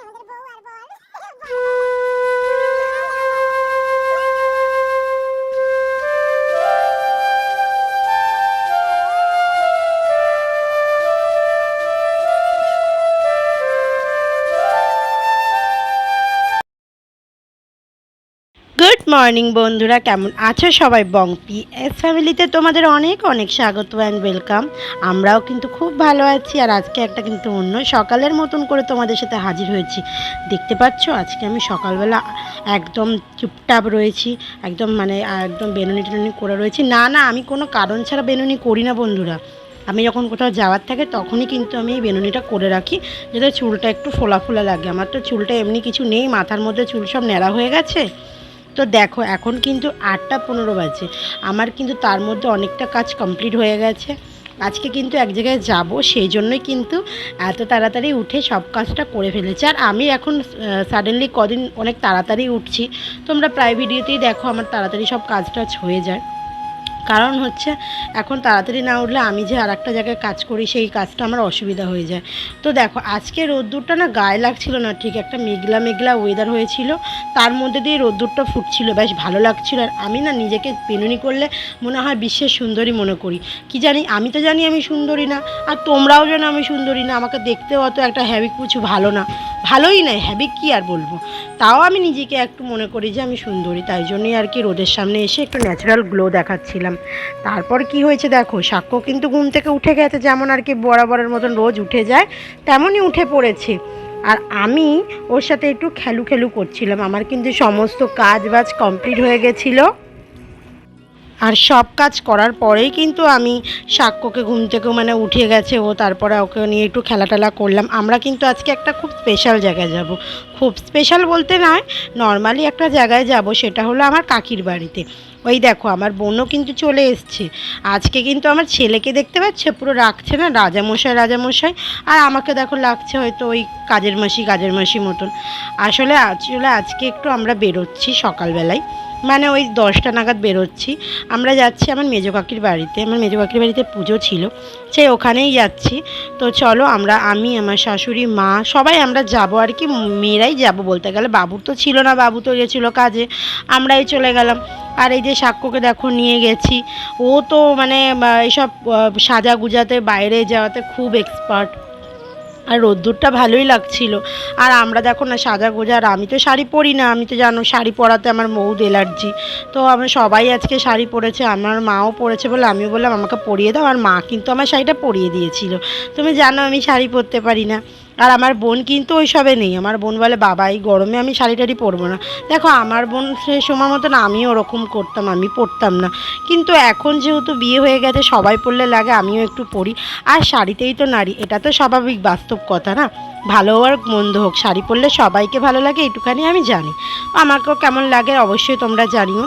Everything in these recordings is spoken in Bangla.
গুড মর্নিং বন্ধুরা, কেমন আছো সবাই? বংপি এস ফ্যামিলিতে তোমাদের অনেক অনেক স্বাগত অ্যান্ড ওয়েলকাম। আমরাও কিন্তু খুব ভালো আছি। আর আজকে একটা কিন্তু অন্য সকালের মতন করে তোমাদের সাথে হাজির হয়েছি। দেখতে পাচ্ছ আজকে আমি সকালবেলা একদম চুপটাপ রয়েছি, একদম বেনুনি টেনুনি করে রয়েছি। না আমি কোনো কারণ ছাড়া বেনুনি করি না বন্ধুরা। আমি যখন কোথাও যাওয়ার থাকে তখনই কিন্তু আমি এই বেনুনিটা করে রাখি, যাতে চুলটা একটু ফোলা ফোলা লাগে। আমার তো চুলটা এমনি কিছু নেই, মাথার মধ্যে চুল সব ন্যাড়া হয়ে গেছে। তো দেখো এখন কিন্তু 8টা 15 বাজে, আমার কিন্তু তার মধ্যে অনেকটা কাজ কমপ্লিট হয়ে গেছে। আজকে কিন্তু এক জায়গায় যাব, সেই জন্যই কিন্তু এত তাড়াতাড়ি উঠে সব কাজটা করে ফেলেছি। আর আমি এখন সাডেনলি কদিন অনেক তাড়াতাড়ি উঠছি, তোমরা প্রায় ভিডিওতেই দেখো আমার তাড়াতাড়ি সব কাজ টাজ হয়ে যায়। কারণ হচ্ছে এখন তাড়াতাড়ি না উঠলে আমি যে আর একটা জায়গায় কাজ করি সেই কাজটা আমার অসুবিধা হয়ে যায়। তো দেখো আজকে রোদ্দুরটা না গায়ে লাগছিল না, ঠিক একটা মেঘলা মেঘলা ওয়েদার হয়েছিল, তার মধ্যে দিয়ে রোদ্দুরটা ফুটছিল, বেশ ভালো লাগছিল। আর আমি না নিজেকে বেনুনি করলে মনে হয় বিশ্বের সুন্দরী মনে করি। কি জানি, আমি তো জানি আমি সুন্দরী না, আর তোমরাও জানো আমি সুন্দরী না। আমাকে দেখতেও অত একটা হ্যাবিক কিছু ভালো না, ভালোই নয়, হ্যাবিক কী আর বলবো। তাও আমি নিজেকে একটু মনে করি যে আমি সুন্দরী, তাই জন্যই আর কি রোদের সামনে এসে একটু ন্যাচারাল গ্লো দেখাচ্ছিলাম। তারপর কি হয়েছে দেখো, সাক্ষ্য কিন্তু ঘুম থেকে উঠে গেছে, যেমন আর কি বরাবরের মতন রোজ উঠে যায় তেমনই উঠে পড়েছে। আর আমি ওর সাথে একটু খেলু খেলু করছিলাম। আমার কিন্তু সমস্ত কাজ বাজ কমপ্লিট হয়ে গেছিলো। আর সব কাজ করার পরেই কিন্তু আমি সাক্ষ্যকে ঘুম থেকেও উঠে গেছে ও, তারপরে ওকে নিয়ে একটু খেলাটেলা করলাম। আমরা কিন্তু আজকে একটা খুব স্পেশাল জায়গায় যাব। খুব স্পেশাল বলতে নয়, নর্মালি একটা জায়গায় যাব, সেটা হলো আমার কাকির বাড়িতে। ওই দেখো আমার বোনও কিন্তু চলে এসছে। আজকে কিন্তু আমার ছেলেকে দেখতে পাচ্ছে পুরো রাখছে না রাজামশাই রাজামশাই, আর আমাকে দেখো লাগছে হয়তো ওই কাজের মাসি মতন। আসলে আজকে একটু আমরা বেরোচ্ছি সকালবেলায়, ওই 10টা নাগাদ বেরোচ্ছি। আমরা যাচ্ছি আমার মেজো কাকির বাড়িতে, আমার মেজো কাকির বাড়িতে পুজো ছিল, সেই ওখানেই যাচ্ছি। তো চলো আমি আমার শাশুড়ি মা সবাই আমরা যাব আর কি, মেয়েরাই যাব বলতে গেলে। বাবুর তো ছিল না, বাবু তো গেছিলো কাজে, আমরাই চলে গেলাম। আর এই যে সাক্ষ্যকে দেখো নিয়ে গেছি, ও তো এইসব সাজা গুজাতে বাইরে যাওয়াতে খুব এক্সপার্ট। আর রোদ্দুরটা ভালোই লাগছিল। আর আমরা দেখো না সাজা গোজা, আর আমি তো শাড়ি পরি না, আমি তো জানো শাড়ি পরাতে আমার বহুত অ্যালার্জি। তো আমরা সবাই আজকে শাড়ি পরেছে, আমার মাও পরেছে বলে আমিও বললাম আমাকে পরিয়ে দাও, আর মা কিন্তু আমার শাড়িটা পরিয়ে দিয়েছিল। তুমি জানো আমি শাড়ি পরতে পারি না। আর আমার বোন কিন্তু ওইসবে নেই, আমার বোন বলে বাবা এই গরমে আমি শাড়ি টাড়ি পরবো না। দেখো আমার বোন সেই সময় মতন আমিও ওরকম করতাম, আমি পরতাম না। কিন্তু এখন যেহেতু বিয়ে হয়ে গেছে সবাই পরলে লাগে, আমিও একটু পরি। আর শাড়িতেই তো নারী, এটা তো স্বাভাবিক বাস্তব কথা না। ভালো হোক মন্দ হোক, শাড়ি পরলে সবাইকে ভালো লাগে, এটুখানি আমি জানি। আমাকেও কেমন লাগে অবশ্যই তোমরা জানিও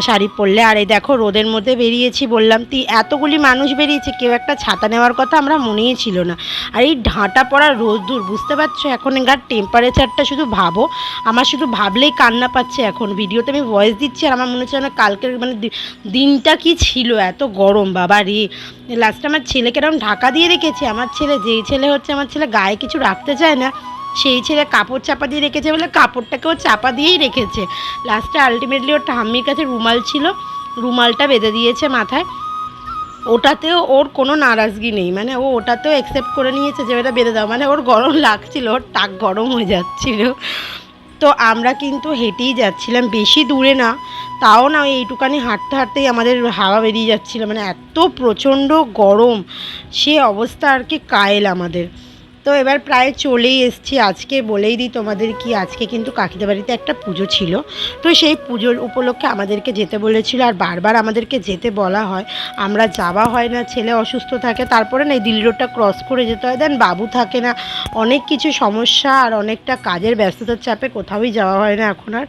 শাড়ি পরলে। আর এই দেখো রোদের মধ্যে বেরিয়েছি, বললাম তুই এতগুলি মানুষ বেরিয়েছে, কেউ একটা ছাতা নেওয়ার কথা আমরা মনেই ছিল না। আর এই ঢাঁটা পড়া রোদ্দুর, বুঝতে পারছো এখনকার টেম্পারেচারটা, শুধু ভাবো। আমার শুধু ভাবলেই কান্না পাচ্ছে। এখন ভিডিওতে আমি ভয়েস দিচ্ছি আর আমার মনে হচ্ছে না কালকের দিনটা কি ছিল, এত গরম বাবা রে। লাস্টে আমার ছেলেকে এরকম ঢাকা দিয়ে রেখেছে। আমার ছেলে আমার ছেলে গায়ে কিছু রাখতে চায় না, সেই ছেলে কাপড় চাপা দিয়ে রেখেছে বলে কাপড়টাকেও চাপা দিয়েই রেখেছে। লাস্টে আলটিমেটলি ওর ঠাম্মির কাছে রুমাল ছিল, রুমালটা বেঁধে দিয়েছে মাথায়। ওটাতেও ওর কোনো নারাজগি নেই, ও ওটাতেও অ্যাকসেপ্ট করে নিয়েছে যে ওটা বেঁধে দাও। ওর গরম লাগছিল, ওর টাক গরম হয়ে যাচ্ছিল। তো আমরা কিন্তু হেঁটেই যাচ্ছিলাম, বেশি দূরে না, তাও না এইটুকানি হাঁটতে হাঁটতেই আমাদের হাওয়া বেরিয়ে যাচ্ছিলো। এত প্রচণ্ড গরম, সে অবস্থা আর কি কায়েল আমাদের। তো এবার প্রায় চলেই এসছি। আজকে বলেই দিই তোমাদের কি, আজকে কিন্তু কাকিদের বাড়িতে একটা পুজো ছিল। তো সেই পুজোর উপলক্ষে আমাদেরকে যেতে বলেছিল, আর বারবার আমাদেরকে যেতে বলা হয়, আমরা যাওয়া হয় না, ছেলে অসুস্থ থাকে, তারপরে না এই দিল্লি রোডটা ক্রস করে যেতে হয়, দেন বাবু থাকে না, অনেক কিছু সমস্যা, আর অনেকটা কাজের ব্যস্ততার চাপে কোথাওই যাওয়া হয় না এখন আর।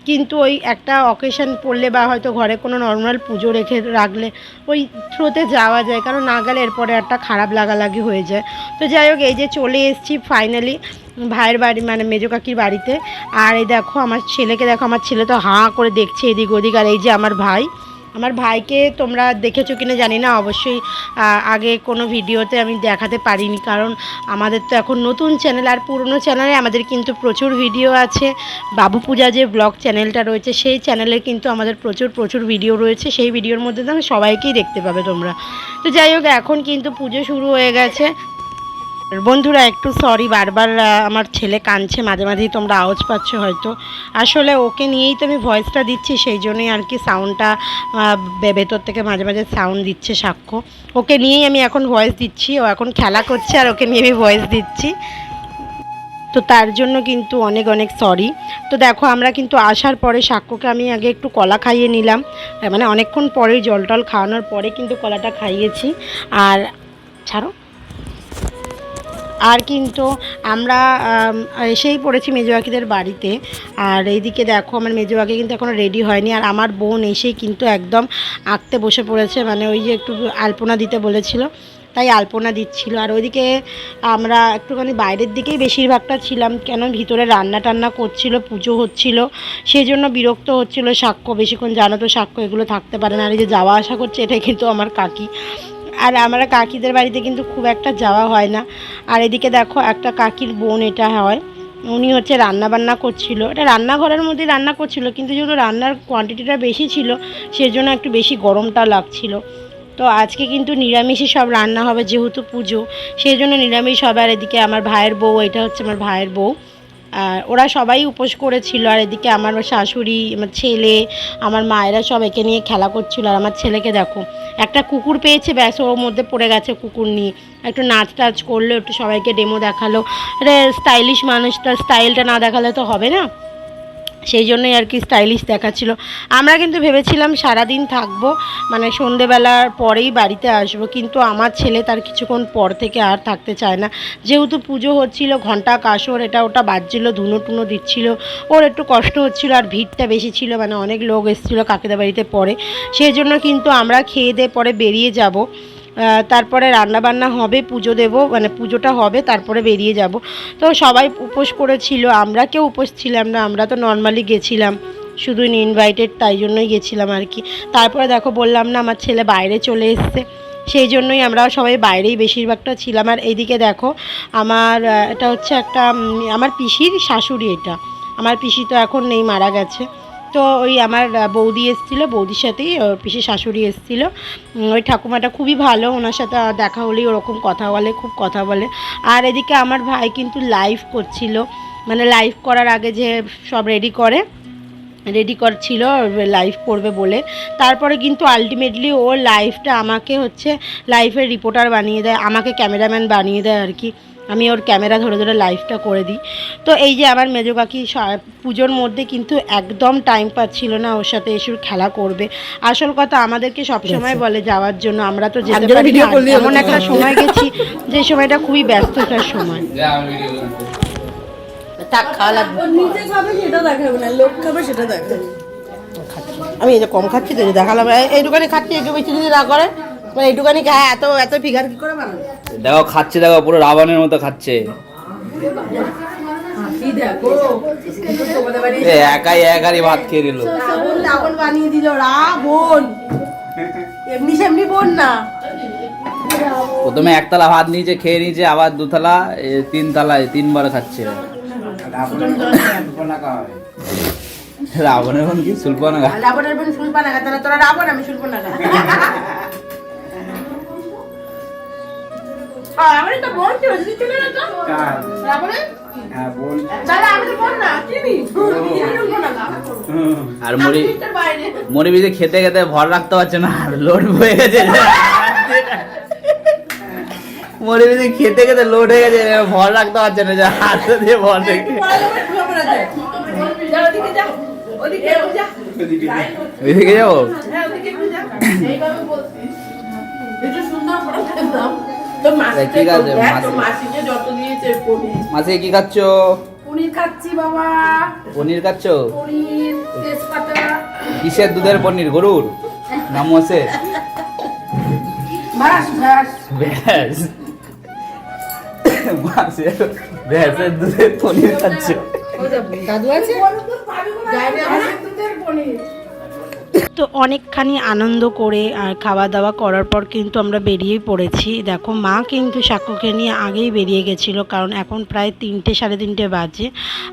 কিন্তু ওই একটা অকেশন পড়লে বা হয়তো ঘরে কোনো নর্মাল পুজো রেখে রাখলে ওই থ্রোতে যাওয়া যায়, কারণ না গেলে এরপরে একটা খারাপ লাগালাগি হয়ে যায়। তো যাই হোক, এই যে চলে এসেছি ফাইনালি ভাইয়ের বাড়ি, মেজো কাকির বাড়িতে। আর এই দেখো আমার ছেলেকে দেখো, আমার ছেলে তো হাঁ করে দেখছে এদিক ওদিক। আর এই যে আমার ভাই, আমার ভাইকে তোমরা দেখেছো কিনা জানি না, অবশ্যই আগে কোনো ভিডিওতে আমি দেখাতে পারিনি, কারণ আমাদের তো এখন নতুন চ্যানেল, আর পুরনো চ্যানেলে আমাদের কিন্তু প্রচুর ভিডিও আছে। বাবু পূজা যে ব্লগ চ্যানেলটা রয়েছে সেই চ্যানেলে কিন্তু আমাদের প্রচুর ভিডিও রয়েছে, সেই ভিডিওর মধ্যে তো সবাইকেই দেখতে পাবে তোমরা। তো যাই হোক, এখন কিন্তু পুজো শুরু হয়ে গেছে। বন্ধুরা একটু সরি, বারবার আমার ছেলে কাঁদছে, মাঝে মাঝেই তোমরা আওয়াজ পাচ্ছ হয়তো। আসলে ওকে নিয়েই তো আমি ভয়েসটা দিচ্ছি, সেই জন্যই আর কি সাউন্ডটা ভেতর থেকে মাঝে মাঝে সাউন্ড দিচ্ছে সাক্ষ্য। ওকে নিয়েই আমি এখন ভয়েস দিচ্ছি, ও এখন খেলা করছে আর ওকে নিয়ে আমি ভয়েস দিচ্ছি, তো তার জন্য কিন্তু অনেক সরি। তো দেখো, আমরা কিন্তু আসার পরে সাক্ষ্যকে আমি আগে একটু কলা খাইয়ে নিলাম, মানে অনেকক্ষণ পরেই জল টল খাওয়ানোর পরে কিন্তু কলাটা খাইয়েছি। আর ছাড়ো, আর কিন্তু আমরা এসেই পড়েছি মেজো কাকিদের বাড়িতে। আর এইদিকে দেখো, আমার মেজো কাকি কিন্তু এখনও রেডি হয়নি, আর আমার বোন এসেই কিন্তু একদম আঁকতে বসে পড়েছে, মানে ওই যে একটু আলপনা দিতে বলেছিল তাই আলপনা দিচ্ছিল। আর ওইদিকে আমরা একটুখানি বাইরের দিকেই বেশিরভাগটা ছিলাম, কেন ভিতরে রান্না টান্না করছিল, পুজো হচ্ছিল, সেই জন্য বিরক্ত হচ্ছিল সাক্ষ্য বেশিক্ষণ। জানো তো সাক্ষ্য এগুলো থাকতে পারে না, আর এই যে যাওয়া আসা করছে এটাই কিন্তু আমার কাকি, আর আমরা কাকিদের বাড়িতে কিন্তু খুব একটা যাওয়া হয় না। আর এদিকে দেখো, একটা কাকির বোন এটা হয়, উনি হচ্ছে রান্না বান্না করছিল, এটা রান্নাঘরের মধ্যে রান্না করছিল, কিন্তু যেহেতু রান্নার কোয়ান্টিটিটা বেশি ছিল সেজন্য একটু বেশি গরমটা লাগছিল। তো আজকে কিন্তু নিরামিষই সব রান্না হবে, যেহেতু পুজো সেই জন্য নিরামিষ হবে। আর এদিকে আমার ভাইয়ের বউ, এটা হচ্ছে আমার ভাইয়ের বউ, আর ওরা সবাই উপোস করেছিল। আর এদিকে আমার শাশুড়ি, আমার ছেলে, আমার মায়েরা সব একে নিয়ে খেলা করছিল। আর আমার ছেলেকে দেখো, একটা কুকুর পেয়েছে, ব্যাস ওর মধ্যে পড়ে গেছে কুকুর নিয়ে, একটু নাচ টাচ করলো, একটু সবাইকে ডেমো দেখালো। এটা স্টাইলিশ মানুষটা, স্টাইলটা না দেখালে তো হবে না, সেই জন্যই আর কি স্টাইলিশ দেখাচ্ছিল। আমরা কিন্তু ভেবেছিলাম সারাদিন থাকবো, মানে সন্ধেবেলার পরেই বাড়িতে আসবো, কিন্তু আমার ছেলে তার কিছুক্ষণ পর থেকে আর থাকতে চায় না, যেহেতু পুজো হচ্ছিল, ঘন্টা কাসর এটা ওটা বাজছিল, ধুনো টুনো দিচ্ছিল, ওর একটু কষ্ট হচ্ছিল, আর ভিড়টা বেশি ছিল, মানে অনেক লোক এসেছিলো কাকিদের বাড়িতে পরে, সেই জন্য কিন্তু আমরা খেয়ে দিয়ে পরে বেরিয়ে যাব। তারপরে রান্নাবান্না হবে, পুজো দেব, মানে পুজোটা হবে, তারপরে বেরিয়ে যাব। তো সবাই উপোস করেছিল, আমরা কেউ উপোস ছিলাম না, আমরা তো নর্মালি গেছিলাম, শুধু ইনভাইটেড, তাই জন্যই গেছিলাম আর কি। তারপরে দেখো, বললাম না আমার ছেলে বাইরে চলে এসছে, সেই জন্যই আমরা সবাই বাইরেই বেশিরভাগটা ছিলাম। আর এইদিকে দেখো, আমার এটা হচ্ছে একটা আমার পিসির শাশুড়ি, এটা আমার পিসি তো এখন নেই, মারা গেছে। তো ওই আমার বৌদি এসেছিলো, বৌদির সাথেই ওর পিসির শাশুড়ি এসেছিলো। ওই ঠাকুমাটা খুবই ভালো, ওনার সাথে দেখা হলেই ওরকম কথা বলে, খুব কথা বলে। আর এদিকে আমার ভাই কিন্তু লাইভ করছিল, মানে লাইভ করার আগে যে সব রেডি করছিল লাইভ করবে বলে, তারপরে কিন্তু আলটিমেটলি ও লাইভটা আমাকে হচ্ছে লাইভের রিপোর্টার বানিয়ে দেয়, আমাকে ক্যামেরাম্যান বানিয়ে দেয় আর কি, আমি ওর ক্যামেরা ধরে ধরে লাইভটা করে দিই। তো এই যে আমার মেজো কাকি পুজোর মধ্যে কিন্তু একদম টাইম পাচ্ছিল না ওর সাথে এসে খেলা করবে। আসল কথা, আমাদেরকে সবসময় বলে যাওয়ার জন্য, আমরা তো যেতে পারি না, এমন একটা সময় গেছি যে সময়টা খুবই ব্যস্ততার সময়। আমি এই যে কম খাচ্ছি তো দেখালাম, এইটুখানি খাচ্ছি, একটু বেশি যদি না করে, এইটুখানি খায়, এত এত ফিগার কি করে বানাবে? দেখো খাচ্ছে, দেখো পুরো রাবণের মতো খাচ্ছে, একাই ভাত খেয়ে দিল, রাবণ বানিয়ে দিল, রাবণ এমনি সেমনি বোন না। প্রথমে একতলা ভাত নিয়েছে, খেয়ে নিয়েছে, আবার দুতলা, তিনতলায় তিনবার খাচ্ছে। রাবণের বোন কি সুলপনাগা? রাবণের বোন সুলপনাগা, তাহলে তোরা রাবণ, আমি সুলপনাগা। আমি তো বোন ছিল, যদি চলে না তো রাবণের, হ্যাঁ বোন, তাহলে আমি তো বোন না, চিনি সুলপনাগা। আর মরি বিজে খেতে খেতে ভর রাখতে পারছে না, লোড হয়ে গেছে, মরি বিজে খেতে খেতে লোড হয়ে গেছে, ভর রাখতে পারছে না, হাত দিয়ে ভর রেখে ওইদিকে যাবো। মাসি কি খাচ্ছ? পনির খাচ্ছি বাবা। পনির খাচ্ছ? পনির, তেজপাতা। কিসের দুধের পনির? গরুর না মোষের? ভ্যাস। ভ্যাসের দুধের পনির খাচ্ছ? দাদু আছে? দুধের পনির। তো অনেকখানি আনন্দ করে আর খাওয়া দাওয়া করার পর কিন্তু আমরা বেরিয়েই পড়েছি। দেখো মা কিন্তু সাক্ষ্যকে নিয়ে আগেই বেরিয়ে গেছিলো, কারণ এখন প্রায় 3টে সাড়ে 3টে বাজে।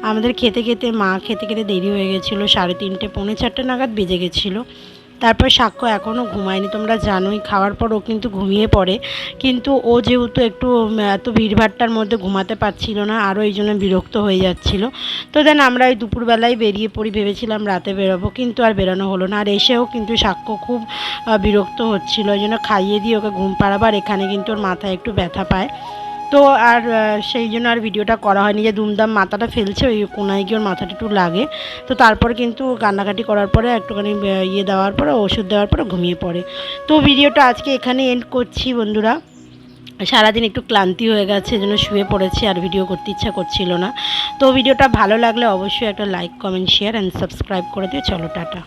আমাদের খেতে খেতে মা খেতে খেতে দেরি হয়ে গেছিলো, 3:30 পৌনে 4টে নাগাদ বেজে গেছিলো। তারপর সাক্ষ্য এখনও ঘুমায়নি, তোমরা জানোই খাওয়ার পর ও কিন্তু ঘুমিয়ে পড়ে, কিন্তু ও যেহেতু একটু এত ভিড়ভাট্টার মধ্যে ঘুমাতে পারছিল না, আরও এই জন্য বিরক্ত হয়ে যাচ্ছিল। তো দেন আমরা এই দুপুরবেলায় বেরিয়ে পড়ি, ভেবেছিলাম রাতে বেরোবো, কিন্তু আর বেরোনো হলো না। আর এসেও কিন্তু সাক্ষ্য খুব বিরক্ত হচ্ছিল, ওই জন্য খাইয়ে দিয়ে ওকে ঘুম পাড়াবার এখানে কিন্তু ওর মাথায় একটু ব্যথা পায়। তো আর সেই জন্য আর ভিডিওটা করা হয়নি, যে দুমদাম মাথাটা ফেলছে ওই কোনায় গিয়ে ওর মাথাটা একটু লাগে। তো তারপর কিন্তু কান্নাকাটি করার পরে একটুখানি ইয়ে দেওয়ার পরে ওষুধ দেওয়ার পরে ঘুমিয়ে পড়ে। তো ভিডিওটা আজকে এখানে এন্ড করছি বন্ধুরা। সারাদিন একটু ক্লান্তি হয়ে গেছে, এজন্য শুয়ে পড়েছি, আর ভিডিও করতে ইচ্ছা করছিল না। তো ভিডিওটা ভালো লাগলে অবশ্যই একটা like, comment, share and subscribe করে দিও। চলো টাটা।